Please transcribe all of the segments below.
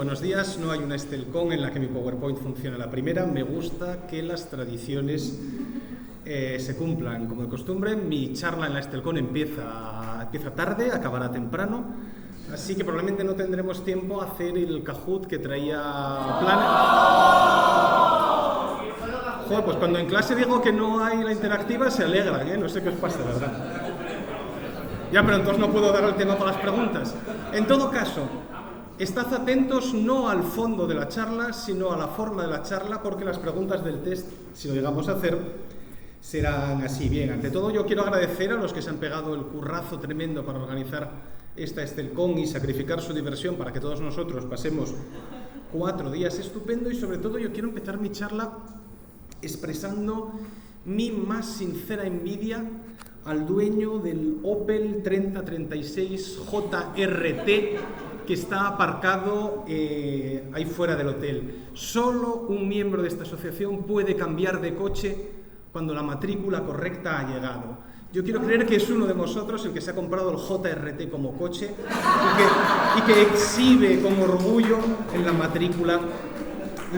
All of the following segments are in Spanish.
buenos días. No hay una Estelcon en la que mi PowerPoint funcione a la primera. Me gusta que las tradiciones se cumplan como de costumbre. Mi charla en la Estelcon empieza tarde, acabará temprano. Así que probablemente no tendremos tiempo a hacer el Kahoot que traía planeado. Joder, pues cuando en clase digo que no hay la interactiva se alegran, ¿eh? No sé qué os pasa, la verdad. Ya, pero entonces no puedo dar el tema para las preguntas. En todo caso, estad atentos no al fondo de la charla, sino a la forma de la charla, porque las preguntas del test, si lo llegamos a hacer, serán así. Bien, ante todo yo quiero agradecer a los que se han pegado el currazo tremendo para organizar esta Estelcon y sacrificar su diversión para que todos nosotros pasemos 4 días estupendos. Y sobre todo yo quiero empezar mi charla expresando mi más sincera envidia al dueño del Opel 3036 JRT que está aparcado ahí fuera del hotel. Solo un miembro de esta asociación puede cambiar de coche cuando la matrícula correcta ha llegado. Yo quiero creer que es uno de vosotros el que se ha comprado el JRT como coche y que exhibe con orgullo en la matrícula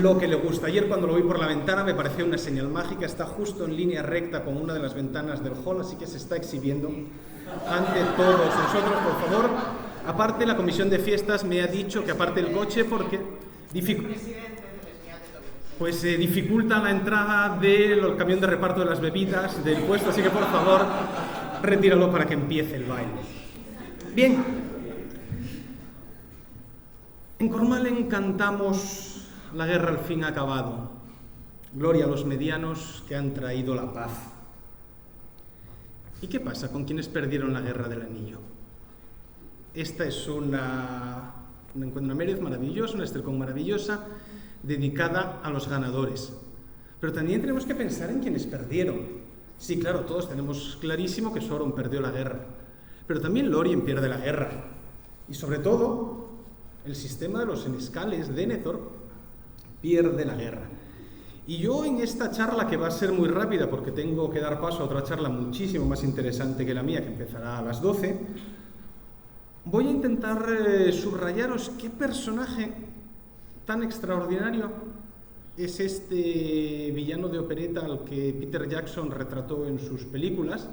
lo que le gusta. Ayer cuando lo vi por la ventana me pareció una señal mágica. Está justo en línea recta con una de las ventanas del hall, así que se está exhibiendo ante todos nosotros, por favor. Aparte, la comisión de fiestas me ha dicho que aparte el coche, porque dificulta la entrada del camión de reparto de las bebidas del puesto, así que por favor retíralo para que empiece el baile. Bien, en Cormalen cantamos "La guerra al fin ha acabado, gloria a los medianos que han traído la paz". ¿Y qué pasa con quienes perdieron la guerra del anillo? Esta es un encuentro maravilloso, una Estelcon maravillosa, dedicada a los ganadores. Pero también tenemos que pensar en quienes perdieron. Sí, claro, todos tenemos clarísimo que Sauron perdió la guerra, pero también Lórien pierde la guerra. Y sobre todo, el sistema de los senescales, Denethor, pierde la guerra. Y yo en esta charla, que va a ser muy rápida porque tengo que dar paso a otra charla muchísimo más interesante que la mía, que empezará a las 12, voy a intentar subrayaros qué personaje tan extraordinario es este villano de opereta al que Peter Jackson retrató en sus películas,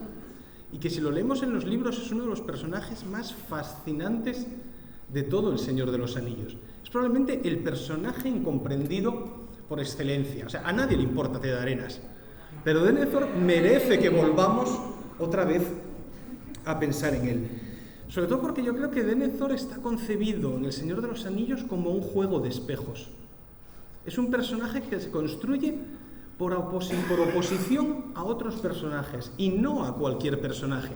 y que si lo leemos en los libros es uno de los personajes más fascinantes de todo El Señor de los Anillos. Es probablemente el personaje incomprendido por excelencia. O sea, a nadie le importa Tedarenas, pero Denethor merece que volvamos otra vez a pensar en él. Sobre todo porque yo creo que Denethor está concebido en El Señor de los Anillos como un juego de espejos. Es un personaje que se construye por oposición a otros personajes, y no a cualquier personaje,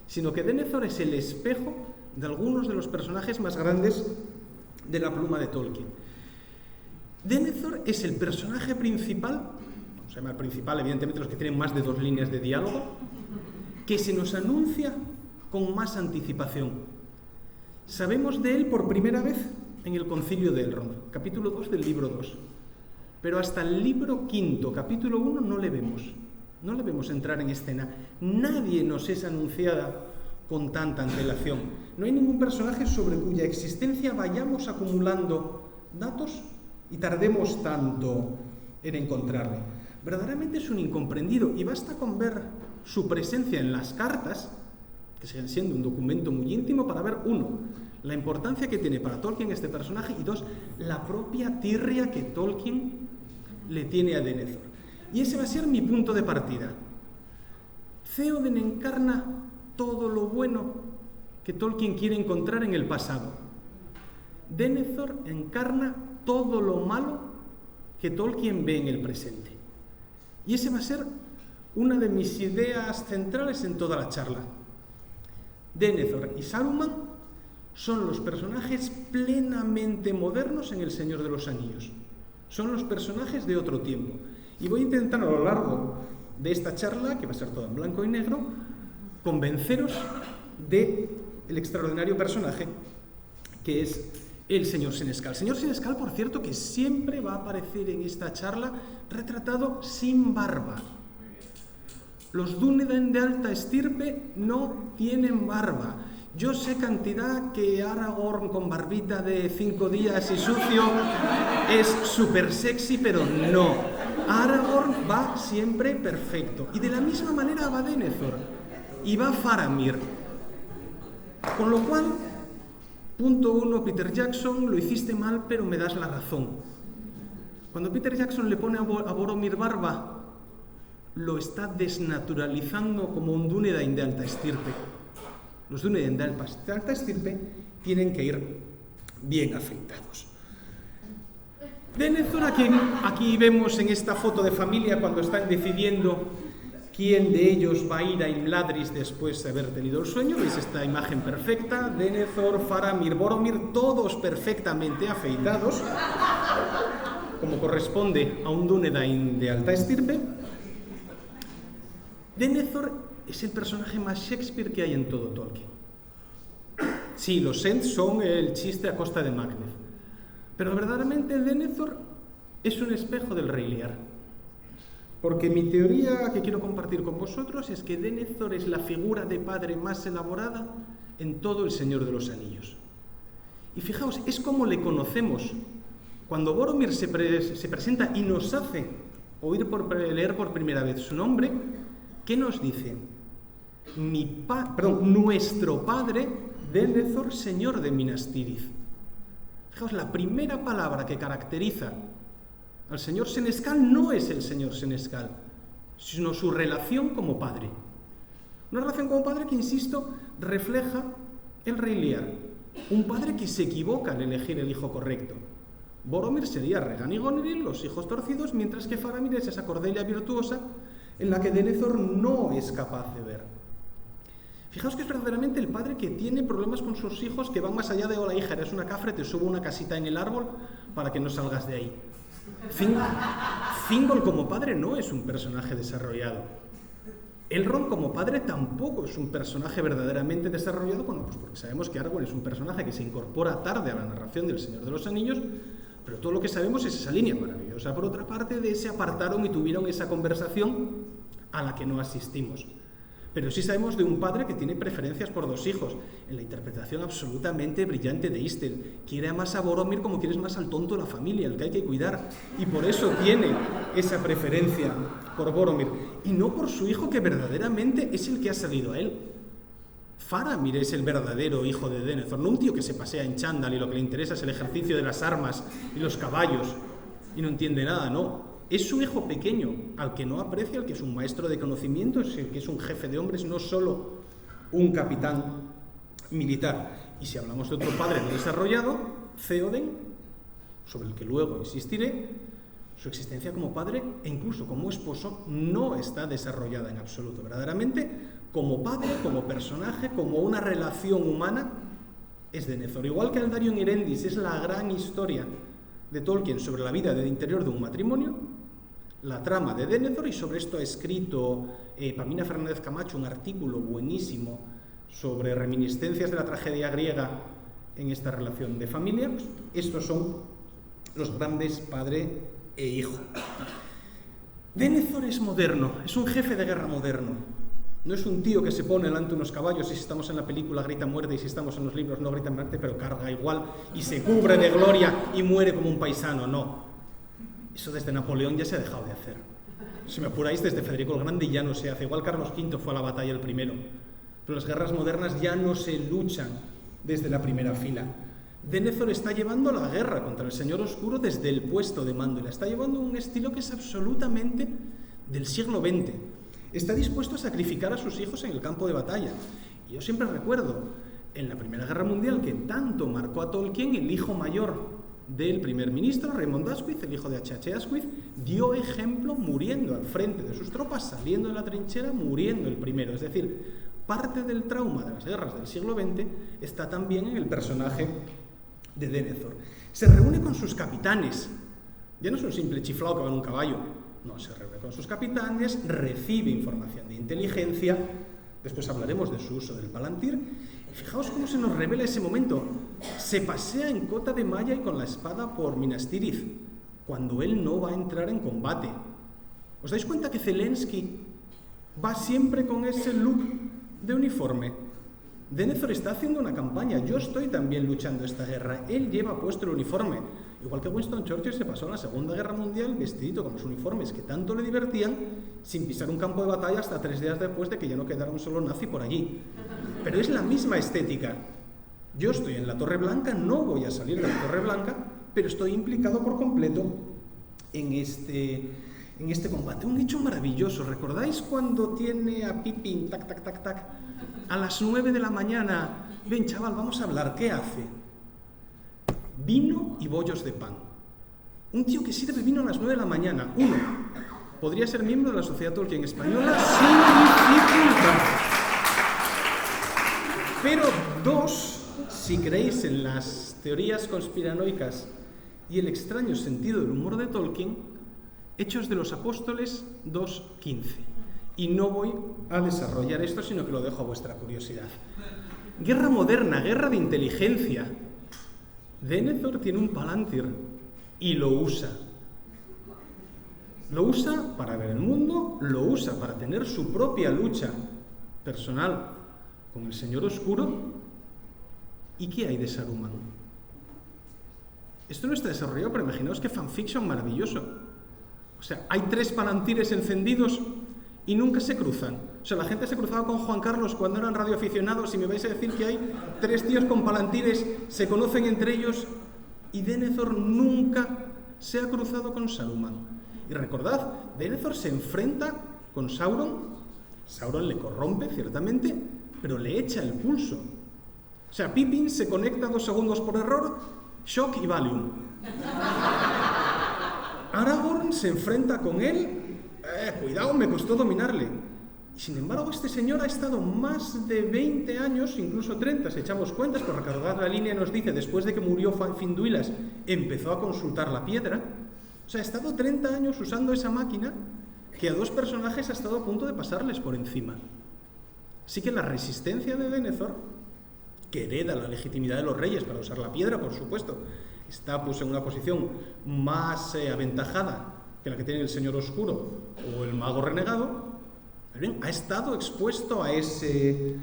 sino que Denethor es el espejo de algunos de los personajes más grandes de la pluma de Tolkien. Denethor es el personaje principal, se llama el principal, evidentemente los que tienen más de 2 líneas de diálogo, que se nos anuncia con más anticipación. Sabemos de él por primera vez en el Concilio de Elrond, capítulo 2 del libro 2. Pero hasta el libro 5, capítulo 1, no le vemos entrar en escena. Nadie nos es anunciada con tanta antelación. No hay ningún personaje sobre cuya existencia vayamos acumulando datos y tardemos tanto en encontrarle. Verdaderamente es un incomprendido, y basta con ver su presencia en las cartas, que siguen siendo un documento muy íntimo, para ver, 1, la importancia que tiene para Tolkien este personaje, y 2, la propia tirria que Tolkien le tiene a Denethor. Y ese va a ser mi punto de partida. Theoden encarna todo lo bueno que Tolkien quiere encontrar en el pasado. Denethor encarna todo lo malo que Tolkien ve en el presente. Y ese va a ser una de mis ideas centrales en toda la charla. Denethor y Saruman son los personajes plenamente modernos en El Señor de los Anillos. Son los personajes de otro tiempo. Y voy a intentar a lo largo de esta charla, que va a ser toda en blanco y negro, convenceros del extraordinario personaje que es el señor Senescal. Señor Senescal, por cierto, que siempre va a aparecer en esta charla retratado sin barba. Los Dúnedain de alta estirpe no tienen barba. Yo sé cantidad que Aragorn con barbita de 5 días y sucio es súper sexy, pero no. Aragorn va siempre perfecto. Y de la misma manera va Denethor. Y va Faramir. Con lo cual, punto 1, Peter Jackson, lo hiciste mal, pero me das la razón. Cuando Peter Jackson le pone a Boromir barba, lo está desnaturalizando como un Dúnedain de alta estirpe. Los Dúnedain de alta estirpe tienen que ir bien afeitados. Denethor, aquí vemos en esta foto de familia cuando están decidiendo quién de ellos va a ir a Imladris después de haber tenido el sueño. ¿Veis esta imagen perfecta? Denethor, Faramir, Boromir, todos perfectamente afeitados, como corresponde a un Dúnedain de alta estirpe. Denethor es el personaje más Shakespeare que hay en todo Tolkien. Sí, los Ents son el chiste a costa de Macbeth, pero verdaderamente Denethor es un espejo del Rey Lear. Porque mi teoría que quiero compartir con vosotros es que Denethor es la figura de padre más elaborada en todo El Señor de los Anillos. Y fijaos, es como le conocemos. Cuando Boromir se presenta y nos hace leer por primera vez su nombre, ¿qué nos dice? Nuestro padre Denethor, señor de Minas Tirith. Fijaos, la primera palabra que caracteriza al señor Senescal no es el señor Senescal, sino su relación como padre. Una relación como padre que, insisto, refleja el Rey Lear. Un padre que se equivoca al elegir el hijo correcto. Boromir sería Regan y Goneril, los hijos torcidos, mientras que Faramir es esa Cordelia virtuosa en la que Denethor no es capaz de ver. Fijaos que es verdaderamente el padre que tiene problemas con sus hijos que van más allá de hola hija, eres una cafre, te subo una casita en el árbol para que no salgas de ahí. Thingol como padre no es un personaje desarrollado. Elrond como padre tampoco es un personaje verdaderamente desarrollado, bueno, pues porque sabemos que Aragorn es un personaje que se incorpora tarde a la narración del Señor de los Anillos, pero todo lo que sabemos es esa línea maravillosa. Por otra parte, de ese apartaron y tuvieron esa conversación a la que no asistimos. Pero sí sabemos de un padre que tiene preferencias por dos hijos, en la interpretación absolutamente brillante de Istel. Quiere más a Boromir como quieres más al tonto de la familia, al que hay que cuidar, y por eso tiene esa preferencia por Boromir, y no por su hijo, que verdaderamente es el que ha salido a él. Faramir es el verdadero hijo de Denethor, no un tío que se pasea en chándal y lo que le interesa es el ejercicio de las armas y los caballos, y no entiende nada, no. Es su hijo pequeño, al que no aprecia, al que es un maestro de conocimientos, el que es un jefe de hombres, no solo un capitán militar. Y si hablamos de otro padre no desarrollado, Theoden, sobre el que luego insistiré, su existencia como padre e incluso como esposo no está desarrollada en absoluto. Verdaderamente, como padre, como personaje, como una relación humana, es Denethor. Igual que Aldarion Irendis es la gran historia de Tolkien sobre la vida del interior de un matrimonio, la trama de Denethor, y sobre esto ha escrito Pamina Fernández Camacho un artículo buenísimo sobre reminiscencias de la tragedia griega en esta relación de familia. Pues estos son los grandes padre e hijo. Denethor es moderno, es un jefe de guerra moderno. No es un tío que se pone delante de unos caballos y si estamos en la película grita muerte y si estamos en los libros no grita muerte, pero carga igual y se cubre de gloria y muere como un paisano. No. Eso desde Napoleón ya se ha dejado de hacer. Si me apuráis, desde Federico el Grande ya no se hace. Igual Carlos V fue a la batalla el primero. Pero las guerras modernas ya no se luchan desde la primera fila. Denethor está llevando la guerra contra el Señor Oscuro desde el puesto de mando y la está llevando a un estilo que es absolutamente del siglo XX. Está dispuesto a sacrificar a sus hijos en el campo de batalla. Y yo siempre recuerdo, en la Primera Guerra Mundial, que tanto marcó a Tolkien, el hijo mayor del primer ministro, Raymond Asquith, el hijo de H.H. Asquith, dio ejemplo muriendo al frente de sus tropas, saliendo de la trinchera, muriendo el primero. Es decir, parte del trauma de las guerras del siglo XX está también en el personaje de Denethor. Se reúne con sus capitanes. Ya no es un simple chiflao que va en un caballo. No, se reúne con sus capitanes, recibe información de inteligencia. Después hablaremos de su uso del Palantir. Y fijaos cómo se nos revela ese momento. Se pasea en cota de malla y con la espada por Minas Tirith, cuando él no va a entrar en combate. ¿Os dais cuenta que Zelensky va siempre con ese look de uniforme? Denethor está haciendo una campaña, yo estoy también luchando esta guerra, él lleva puesto el uniforme, igual que Winston Churchill se pasó en la Segunda Guerra Mundial vestidito con los uniformes que tanto le divertían, sin pisar un campo de batalla hasta 3 días después de que ya no quedara un solo nazi por allí. Pero es la misma estética. Yo estoy en la Torre Blanca, no voy a salir de la Torre Blanca, pero estoy implicado por completo en este combate. Un hecho maravilloso. ¿Recordáis cuando tiene a Pippin, tac, tac, tac, tac, a las 9 de la mañana? Ven, chaval, vamos a hablar. ¿Qué hace? Vino y bollos de pan. Un tío que sirve vino a las 9 de la mañana. 1. Podría ser miembro de la Sociedad Tolkien Española sin dificultad. Pero 2, si creéis en las teorías conspiranoicas y el extraño sentido del humor de Tolkien, Hechos de los Apóstoles 2:15. Y no voy a desarrollar esto, sino que lo dejo a vuestra curiosidad. Guerra moderna, guerra de inteligencia. Denethor tiene un Palantir y lo usa. Lo usa para ver el mundo, lo usa para tener su propia lucha personal con el Señor Oscuro. ¿Y qué hay de Saruman? Esto no está desarrollado, pero imaginaos qué fanfiction maravilloso. O sea, hay 3 palantires encendidos y nunca se cruzan. O sea, la gente se cruzaba con Juan Carlos cuando eran radioaficionados y me vais a decir que hay 3 tíos con palantires, se conocen entre ellos, y Denethor nunca se ha cruzado con Saruman. Y recordad, Denethor se enfrenta con Sauron. Sauron le corrompe, ciertamente, pero le echa el pulso. O sea, Pippin se conecta 2 segundos por error, shock y Valium. Aragorn se enfrenta con él, cuidado, me costó dominarle. Y sin embargo, este señor ha estado más de 20 años, incluso 30, si echamos cuentas, por recordad la línea nos dice, después de que murió Finduilas, empezó a consultar la piedra. O sea, ha estado 30 años usando esa máquina que a 2 personajes ha estado a punto de pasarles por encima. Así que la resistencia de Denethor, que hereda la legitimidad de los reyes para usar la piedra, por supuesto, está pues en una posición más aventajada que la que tiene el Señor Oscuro o el Mago Renegado. Bien, ha estado expuesto a ese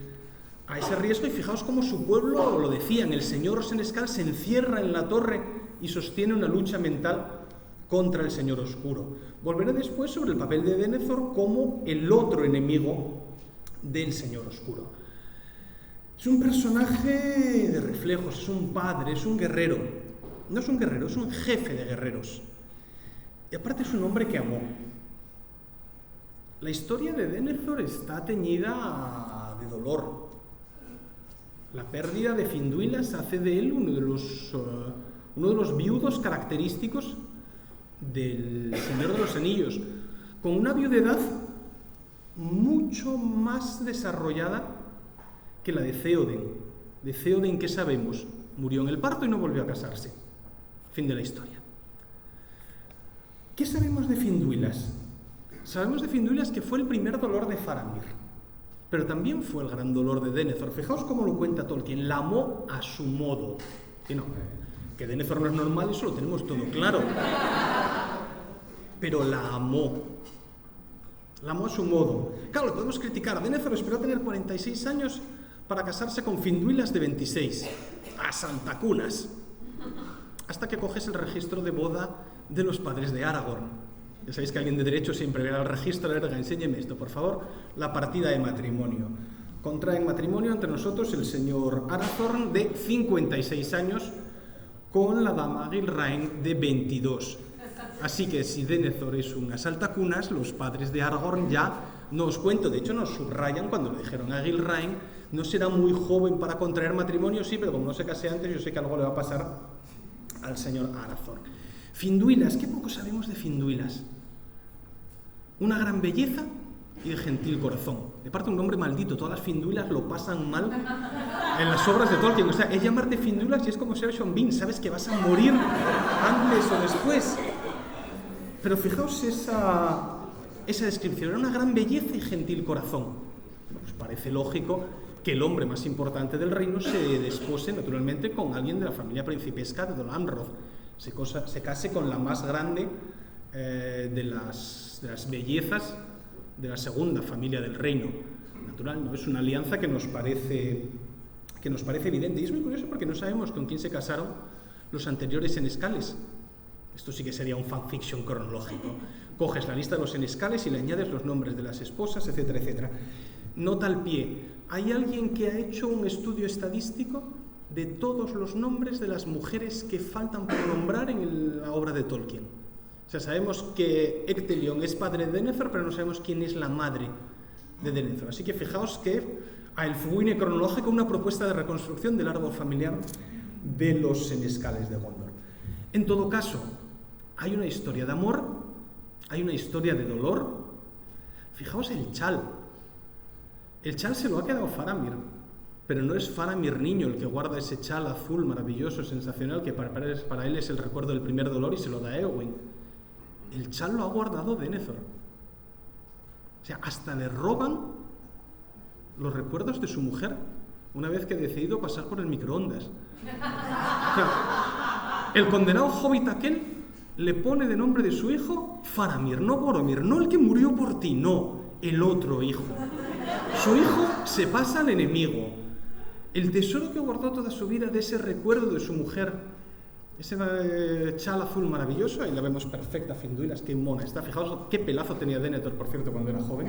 riesgo, y fijaos cómo su pueblo lo decían. El señor Senescal se encierra en la torre y sostiene una lucha mental contra el Señor Oscuro. Volveré después sobre el papel de Denethor como el otro enemigo del Señor Oscuro. Es un personaje de reflejos, es un padre, es un guerrero. No es un guerrero, es un jefe de guerreros. Y aparte es un hombre que amó. La historia de Denethor está teñida de dolor. La pérdida de Finduilas hace de él uno de los viudos característicos del Señor de los Anillos, con una viudedad mucho más desarrollada que la de Theoden. De Theoden, ¿qué sabemos? Murió en el parto y no volvió a casarse. Fin de la historia. ¿Qué sabemos de Finduilas? Sabemos de Finduilas que fue el primer dolor de Faramir, pero también fue el gran dolor de Denethor. Fijaos cómo lo cuenta Tolkien, la amó a su modo. Y no, que Denethor no es normal, eso lo tenemos todo claro. Pero la amó. La amó a su modo. Claro, lo podemos criticar. Denethor esperó tener 46 años para casarse con Finduilas de 26. A Santa Cunas. Hasta que coges el registro de boda de los padres de Aragorn. Ya sabéis que alguien de derecho siempre verá el registro, enséñeme esto, por favor, la partida de matrimonio. Contraen matrimonio entre nosotros el señor Arathorn, de 56 años, con la dama Gilraen, de 22. Así que si Denethor es un asaltacunas, los padres de Aragorn ya, no os cuento, de hecho nos subrayan cuando le dijeron a Gilraen, no será muy joven para contraer matrimonio, sí, pero como no se case antes, yo sé que algo le va a pasar al señor Arathorn. Finduilas, ¿qué poco sabemos de Finduilas? Una gran belleza y de gentil corazón. De parte un hombre maldito, todas las Finduilas lo pasan mal en las obras de Tolkien. O sea, es llamarte Finduilas y es como ser Sean Bean, sabes que vas a morir antes o después. Pero fijaos esa descripción, era una gran belleza y gentil corazón. Pues parece lógico que el hombre más importante del reino se despose naturalmente con alguien de la familia principesca de Dol Amroth, se case con la más grande de las bellezas de la segunda familia del reino. Natural, ¿no? Es una alianza que nos parece que nos parece evidente. Y es muy curioso porque no sabemos con quién se casaron los anteriores senescales. Esto sí que sería un fanfiction cronológico. Coges la lista de los senescales y le añades los nombres de las esposas, etcétera, etcétera. Nota al pie. Hay alguien que ha hecho un estudio estadístico de todos los nombres de las mujeres que faltan por nombrar en la obra de Tolkien. O sea, sabemos que Ectelion es padre de Denethor, pero no sabemos quién es la madre de Denethor. Así que fijaos que a el Fuine cronológico una propuesta de reconstrucción del árbol familiar de los senescales de Gondor. En todo caso, hay una historia de amor, hay una historia de dolor. Fijaos el chal. El chal se lo ha quedado Faramir, pero no es Faramir niño el que guarda ese chal azul maravilloso, sensacional, que para él es el recuerdo del primer dolor y se lo da a Éowyn. El chal lo ha guardado Denethor. O sea, hasta le roban los recuerdos de su mujer una vez que ha decidido pasar por el microondas. O sea, el condenado hobbit aquel le pone de nombre de su hijo Faramir, no Boromir, no el que murió por ti, no, el otro hijo. Su hijo se pasa al enemigo. El tesoro que guardó toda su vida de ese recuerdo de su mujer, ese chal azul maravilloso, ahí la vemos perfecta, Finduilas, qué mona está. Fijaos qué pelazo tenía Denethor, por cierto, cuando era joven.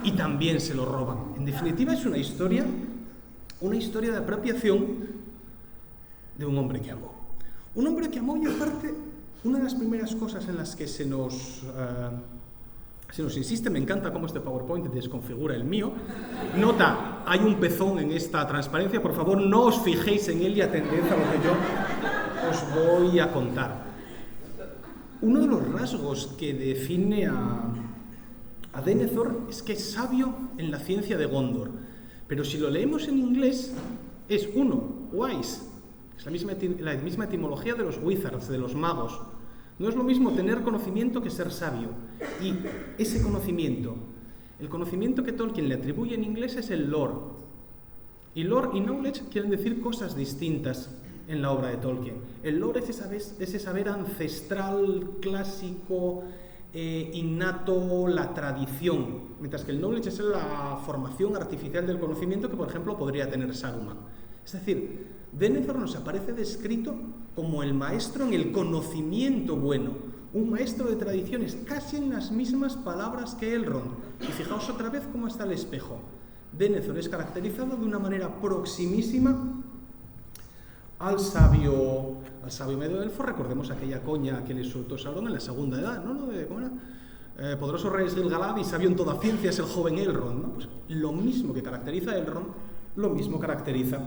Y también se lo roban. En definitiva, es una historia de apropiación de un hombre que amó. Un hombre que amó, y aparte, una de las primeras cosas en las que se nos insiste, me encanta cómo este PowerPoint desconfigura el mío. Nota, hay un pezón en esta transparencia, por favor no os fijéis en él y atended a lo que yo os voy a contar. Uno de los rasgos que define a Denethor es que es sabio en la ciencia de Gondor, pero si lo leemos en inglés es wise, es la misma etimología de los wizards, de los magos. No es lo mismo tener conocimiento que ser sabio. Y ese conocimiento, el conocimiento que Tolkien le atribuye en inglés es el lore. Y lore y knowledge quieren decir cosas distintas en la obra de Tolkien. El lore es ese saber ancestral, clásico, innato, la tradición. Mientras que el knowledge es la formación artificial del conocimiento que, por ejemplo, podría tener Saruman. Es decir, Denethor nos aparece descrito como el maestro en el conocimiento bueno, un maestro de tradiciones, casi en las mismas palabras que Elrond. Y fijaos otra vez cómo está el espejo. Denethor es caracterizado de una manera proximísima al sabio medio elfo. Recordemos aquella coña que le soltó Sauron en la segunda edad, ¿no? ¿Cómo era? Poderoso rey es Gil-galad y sabio en toda ciencia es el joven Elrond, ¿no? Pues lo mismo que caracteriza a Elrond, lo mismo caracteriza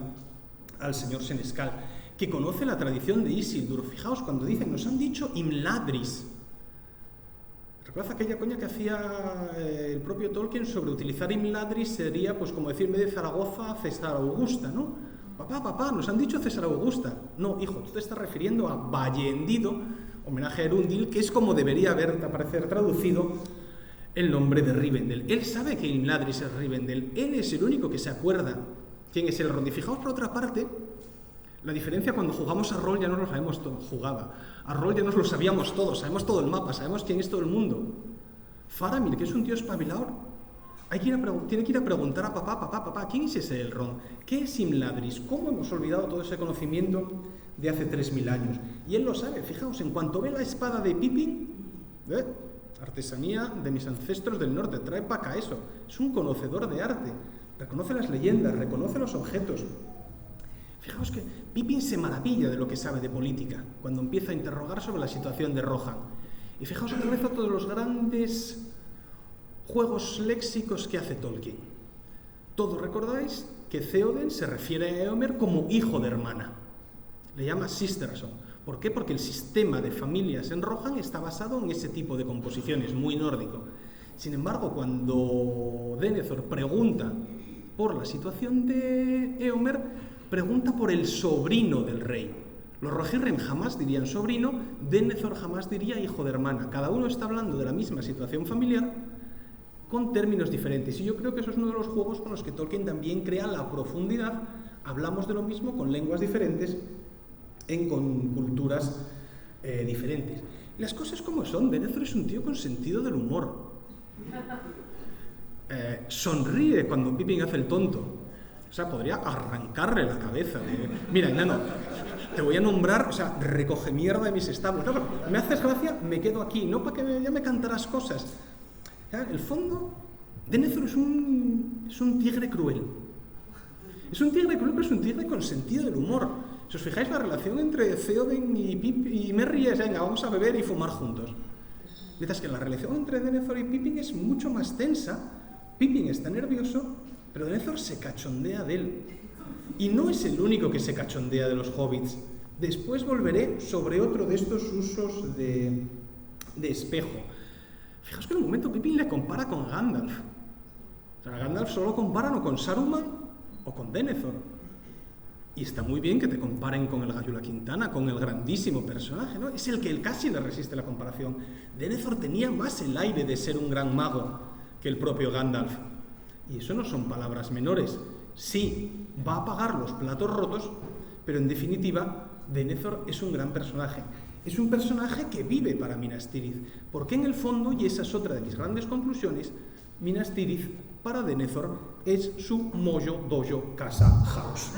al señor Senescal, que conoce la tradición de Isildur. Fijaos, cuando dicen, nos han dicho Imladris. ¿Recuerdas aquella coña que hacía el propio Tolkien sobre utilizar Imladris? Sería, pues como decir, en vez de Zaragoza, César Augusta, ¿no? Papá, nos han dicho César Augusta. No, hijo, tú te estás refiriendo a Vallendido, homenaje a Erundil, que es como debería aparecer traducido el nombre de Rivendell. Él sabe que Imladris es Rivendell, él es el único que se acuerda quién es Elrond. Y fijaos, por otra parte, la diferencia cuando jugamos a rol ya no lo sabemos todo. A rol ya nos lo sabíamos todos, sabemos todo el mapa, sabemos quién es todo el mundo. Faramir, que es un tío espabilado, tiene que ir a preguntar a papá, ¿quién es ese Elrond? ¿Qué es Imladris? ¿Cómo hemos olvidado todo ese conocimiento de hace 3000 años? Y él lo sabe. Fijaos, en cuanto ve la espada de Pippin, artesanía de mis ancestros del norte, trae para acá eso. Es un conocedor de arte, reconoce las leyendas, reconoce los objetos. Fijaos que Pippin se maravilla de lo que sabe de política cuando empieza a interrogar sobre la situación de Rohan. Y fijaos otra vez a todos los grandes juegos léxicos que hace Tolkien. Todos recordáis que Theoden se refiere a Éomer como hijo de hermana. Le llama sisterson. ¿Por qué? Porque el sistema de familias en Rohan está basado en ese tipo de composiciones, muy nórdico. Sin embargo, cuando Denethor pregunta por la situación de Éomer, pregunta por el sobrino del rey. Los Rohirrim jamás dirían sobrino, Denethor jamás diría hijo de hermana. Cada uno está hablando de la misma situación familiar con términos diferentes. Y yo creo que eso es uno de los juegos con los que Tolkien también crea la profundidad. Hablamos de lo mismo con lenguas diferentes, con culturas diferentes. Y las cosas como son. Denethor es un tío con sentido del humor. Sonríe cuando Pippin hace el tonto. O sea, podría arrancarle la cabeza. Mira, enano, te voy a nombrar, o sea, recoge mierda de mis establos. No, pero me haces gracia, me quedo aquí, no para que ya me cantarás cosas. O sea, en el fondo, Denethor es un tigre cruel. Es un tigre cruel, pero es un tigre con sentido del humor. Si os fijáis, la relación entre Theoden y Merry es, venga, vamos a beber y fumar juntos. Mientras que la relación entre Denethor y Pippin es mucho más tensa. Pippin está nervioso, pero Denethor se cachondea de él. Y no es el único que se cachondea de los hobbits. Después volveré sobre otro de estos usos de espejo. Fijaos que en un momento Pippin le compara con Gandalf. O sea, Gandalf solo compara no con Saruman o con Denethor. Y está muy bien que te comparen con el Gallo La Quintana, con el grandísimo personaje, ¿no? Es el que él casi le resiste la comparación. Denethor tenía más el aire de ser un gran mago que el propio Gandalf. Y eso no son palabras menores. Sí, va a pagar los platos rotos, pero en definitiva, Denethor es un gran personaje. Es un personaje que vive para Minas Tirith, porque en el fondo, y esa es otra de mis grandes conclusiones, Minas Tirith para Denethor es su Mojo Dojo Casa House.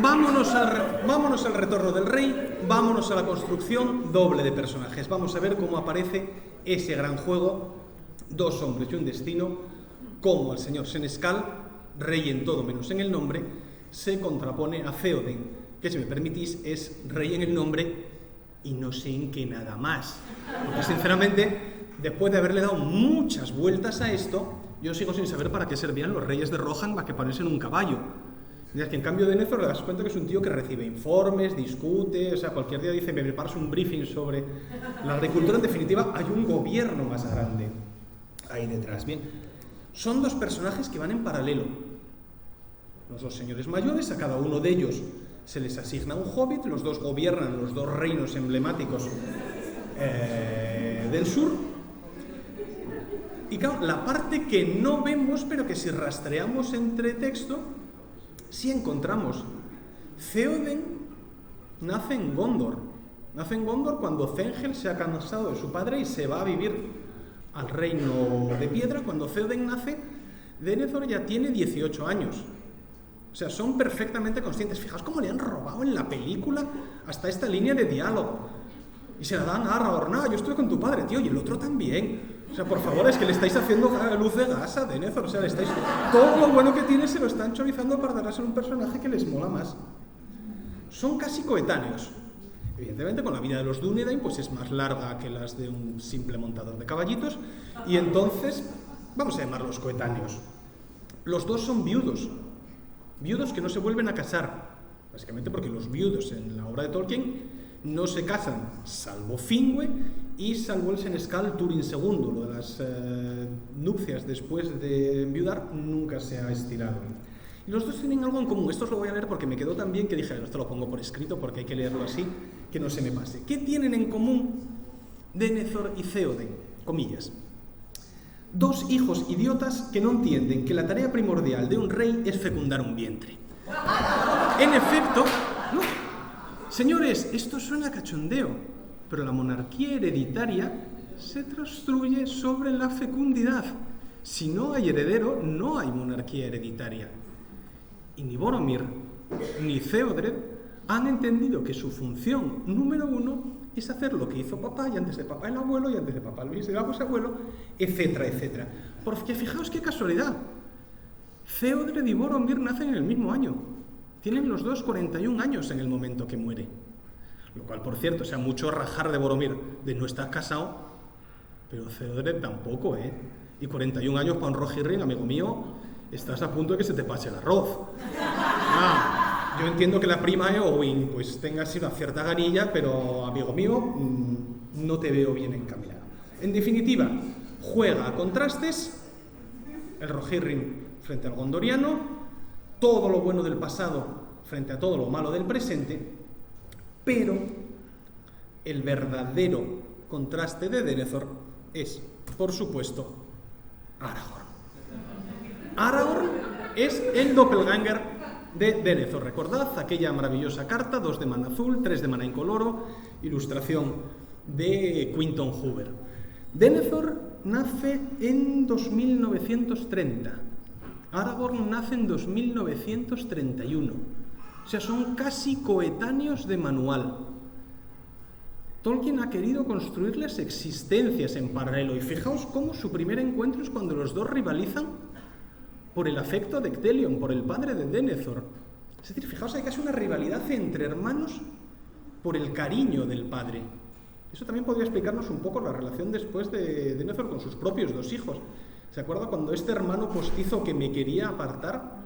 Vámonos al retorno del rey, vámonos a la construcción doble de personajes. Vamos a ver cómo aparece ese gran juego, dos hombres y un destino, cómo el señor Senescal, rey en todo menos en el nombre, se contrapone a Theoden, que si me permitís es rey en el nombre y no sé en qué nada más. Porque sinceramente, después de haberle dado muchas vueltas a esto, yo sigo sin saber para qué servían los reyes de Rohan para que ponerse en un caballo. Es que en cambio de Denethor le das cuenta que es un tío que recibe informes, discute, o sea, cualquier día dice, me preparas un briefing sobre la agricultura. En definitiva, hay un gobierno más grande ahí detrás. Bien, son dos personajes que van en paralelo. Los dos señores mayores, a cada uno de ellos se les asigna un hobbit, los dos gobiernan los dos reinos emblemáticos del sur. Y claro, la parte que no vemos, pero que si rastreamos entre texto, sí encontramos. Theoden nace en Gondor. Nace en Gondor cuando Zengel se ha cansado de su padre y se va a vivir al reino de piedra. Cuando Theoden nace, Denethor ya tiene 18 años. O sea, son perfectamente conscientes. Fijaos cómo le han robado en la película hasta esta línea de diálogo. Y se la dan a Aragorn. No, yo estoy con tu padre, tío, y el otro también. O sea, por favor, es que le estáis haciendo luz de gas a Denethor. O sea, le estáis... todo lo bueno que tiene se lo están chorizando para darle a ser un personaje que les mola más. Son casi coetáneos. Evidentemente, con la vida de los Dúnedain, pues es más larga que las de un simple montador de caballitos. Y entonces, vamos a llamarlos coetáneos. Los dos son viudos. Viudos que no se vuelven a casar. Básicamente porque los viudos en la obra de Tolkien no se casan, salvo Finwë y salvo el Senescal Túrin II. Lo de las nupcias después de enviudar nunca se ha estirado. Y los dos tienen algo en común. Esto os lo voy a leer porque me quedó tan bien que dije, esto lo pongo por escrito porque hay que leerlo así, que no se me pase. ¿Qué tienen en común Denethor y Theoden? Comillas. Dos hijos idiotas que no entienden que la tarea primordial de un rey es fecundar un vientre. En efecto, no. Señores, esto suena a cachondeo, pero la monarquía hereditaria se construye sobre la fecundidad. Si no hay heredero, no hay monarquía hereditaria. Y ni Boromir ni Theodred han entendido que su función número uno es hacer lo que hizo papá, y antes de papá el abuelo, y antes de papá el abuelo, etcétera, etcétera. Porque fijaos qué casualidad. Theodred y Boromir nacen en el mismo año. Tienen los dos 41 años en el momento que muere. Lo cual, por cierto, o sea, mucho rajar de Boromir de no estar casado, pero Theodred tampoco, ¿eh? Y 41 años para un Rohirrim, amigo mío, estás a punto de que se te pase el arroz. Yo entiendo que la prima Eowyn pues tenga así una cierta ganilla, pero, amigo mío, no te veo bien encaminado. En definitiva, juega a contrastes el Rohirrim frente al gondoriano, todo lo bueno del pasado frente a todo lo malo del presente, pero el verdadero contraste de Denethor es, por supuesto, Aragorn. Aragorn es el doppelganger de Denethor. Recordad aquella maravillosa carta, 2 de mana azul, 3 de mana incoloro, ilustración de Quinton Hoover. Denethor nace en 2930, Aragorn nace en 2931, o sea, son casi coetáneos de manual. Tolkien ha querido construirles existencias en paralelo, y fijaos cómo su primer encuentro es cuando los dos rivalizan por el afecto de Ectelion, por el padre de Denethor. Es decir, fijaos, hay casi una rivalidad entre hermanos por el cariño del padre. Eso también podría explicarnos un poco la relación después de Denethor con sus propios dos hijos. ¿Se acuerda cuando este hermano postizo que me quería apartar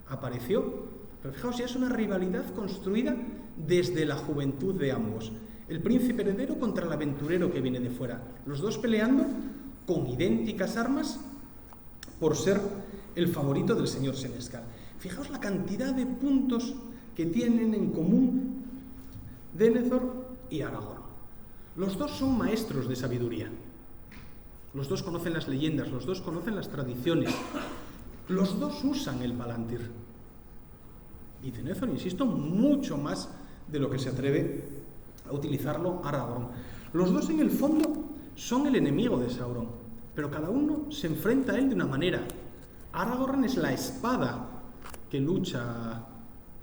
apareció? Pero fijaos, ya es una rivalidad construida desde la juventud de ambos. El príncipe heredero contra el aventurero que viene de fuera. Los dos peleando con idénticas armas por ser el favorito del señor Senescal. Fijaos la cantidad de puntos que tienen en común Denethor y Aragorn. Los dos son maestros de sabiduría. Los dos conocen las leyendas, los dos conocen las tradiciones. Los dos usan el Palantir. Y Denethor, insisto, mucho más de lo que se atreve a utilizarlo Aragorn. Los dos, en el fondo, son el enemigo de Sauron, pero cada uno se enfrenta a él de una manera. Aragorn es la espada que lucha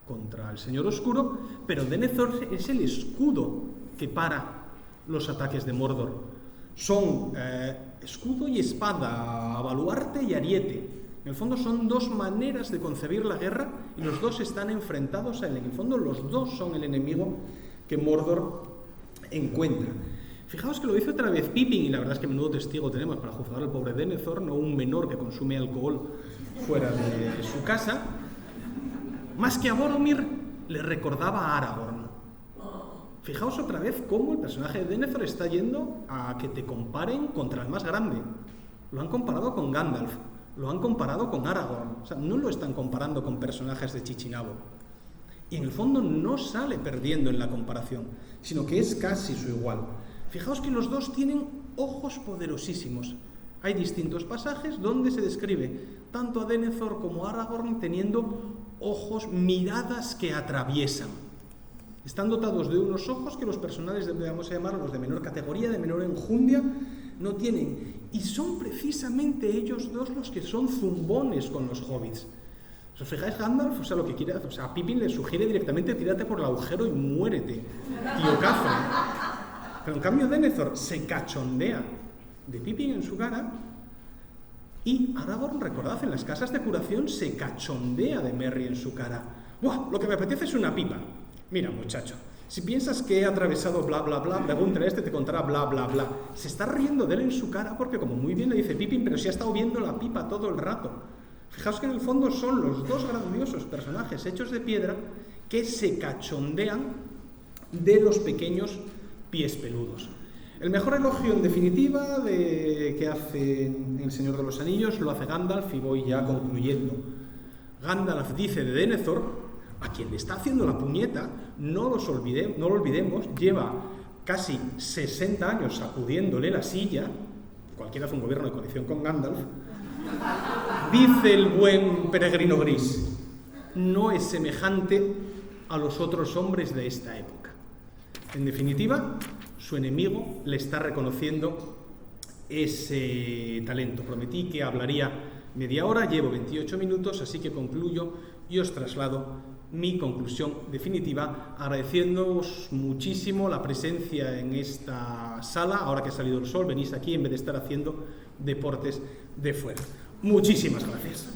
contra el Señor Oscuro, pero Denethor es el escudo que para los ataques de Mordor. Son escudo y espada, baluarte y ariete. En el fondo son dos maneras de concebir la guerra y los dos están enfrentados a él. En el fondo los dos son el enemigo que Mordor encuentra. Fijaos que lo dice otra vez Pippin, y la verdad es que menudo testigo tenemos para juzgar al pobre Denethor, no un menor que consume alcohol fuera de su casa. Más que a Boromir, le recordaba a Aragorn. Fijaos otra vez cómo el personaje de Denethor está yendo a que te comparen contra el más grande. Lo han comparado con Gandalf, lo han comparado con Aragorn. O sea, no lo están comparando con personajes de Chichinabo. Y en el fondo no sale perdiendo en la comparación, sino que es casi su igual. Fijaos que los dos tienen ojos poderosísimos. Hay distintos pasajes donde se describe tanto a Denethor como a Aragorn teniendo ojos, miradas que atraviesan. Están dotados de unos ojos que los personajes, vamos a llamarlos de menor categoría, de menor enjundia, no tienen. Y son precisamente ellos dos los que son zumbones con los hobbits. ¿Os fijáis, Gandalf? O sea, lo que quiere, o sea, a Pippin le sugiere directamente tírate por el agujero y muérete, tiocazo. Pero en cambio Denethor se cachondea de Pippin en su cara, y Aragorn, recordad, en las casas de curación se cachondea de Merry en su cara. ¡Buah! Lo que me apetece es una pipa. Mira, muchacho, si piensas que he atravesado bla bla bla, pregúntale a este, te contará bla bla bla. Se está riendo de él en su cara porque, como muy bien le dice Pippin, pero si ha estado viendo la pipa todo el rato. Fijaos que en el fondo son los dos grandiosos personajes hechos de piedra que se cachondean de los pequeños pies peludos. El mejor elogio, en definitiva, que hace El Señor de los Anillos lo hace Gandalf, y voy ya concluyendo. Gandalf dice de Denethor, a quien le está haciendo la puñeta, no lo olvidemos, lleva casi 60 años sacudiéndole la silla, cualquiera hace un gobierno de coalición con Gandalf. Dice el buen peregrino gris, no es semejante a los otros hombres de esta época. En definitiva, su enemigo le está reconociendo ese talento. Prometí que hablaría media hora, llevo 28 minutos, así que concluyo y os traslado mi conclusión definitiva, agradeciéndoos muchísimo la presencia en esta sala. Ahora que ha salido el sol, venís aquí en vez de estar haciendo deportes de fuera. Muchísimas gracias.